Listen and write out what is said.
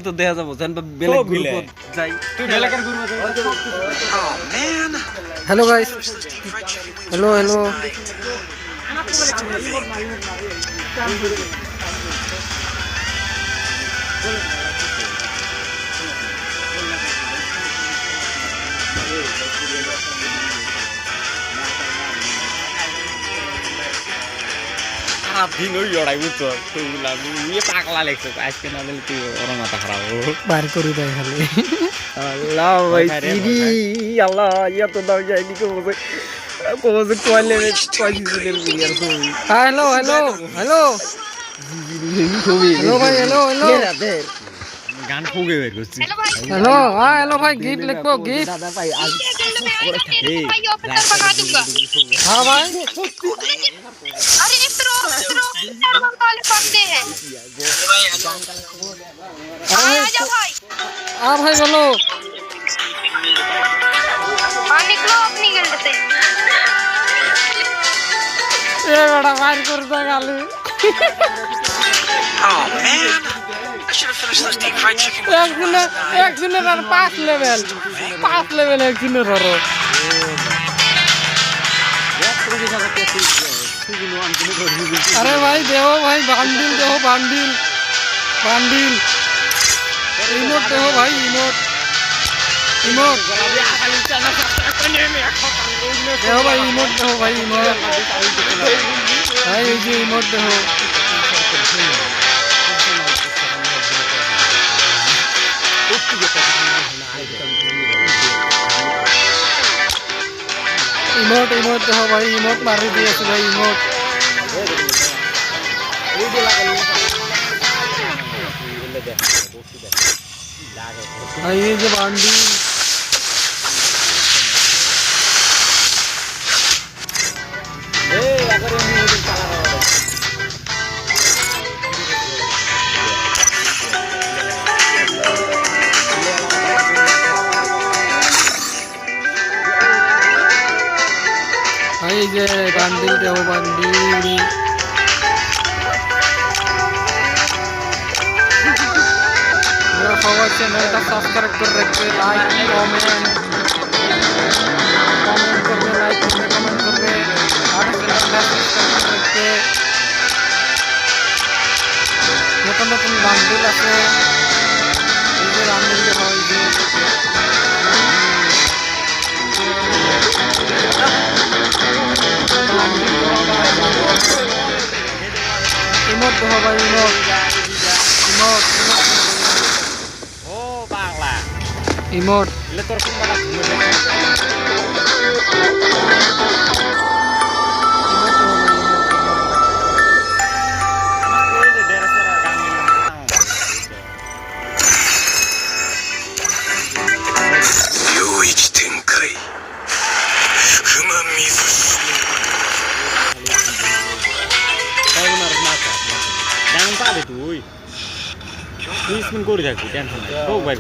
তো দেখা যাবো জান বেলেগ গ্রুপ যাই তুই বেলেগের গ্রুপে হ্যালো গাইস হ্যালো হ্যালো দিন ওই লড়াই বুঝছো তুইগুলা নিয়ে পাগলা লেগছে আজকে না দিলে তুই ওর মাথা খারাপ হবো বার করে দেয় খালি আল্লাহ ভাই চিনি আল্লাহ ইয়া তো দাও যাই নি কোমে কোয়ালে কয়জি দিলেন বিয়ার তুমি হ্যালো হ্যালো হ্যালো হ্যালো ভাই হ্যালো হ্যালো গান ফুগে বের করছি হ্যালো হ্যাঁ হ্যালো ভাই গিফট লিখবো গিফট দাদা ভাই আজ हाँ भाई अरे इतरो नॉर्मल वाले बंदे हैं आजा भाई हाँ भाई बोलो निकलो अपनी गिल्ड से ये बड़ा फायर कर दे गाली एक दिन रन 5 लेवल एक दिन रो अरे भाई देखो भाई बांडिल देखो बांडिल बांडिल इमोट देखो भाई इमोट इमोट देखो भाई इमोट देखो भाई इमोट भाई ये जो इमोट देखो इमोट इमोट देखो भाई इमोट मारी दिए भाई इमोट भाई ये जो बांडी भाई ये बांडिल देखो बांडिल मेरा सवाल चैनल सब्सक्राइब कर रखे लाइक कमेंट कर रहे लाइक कर रहे कमेंट कर रहे और चैनल सब्सक्राइब कर रखे नतन नतन बांडिल আছে এই যে বান্ডিল দেখো এই যে इमोट देखो भाई इमोट इमोट ও পাগলা इमोट এলে তোর কোন বাটা ঘুরে তুই স্পিন করে থাকবি টেনশন নাই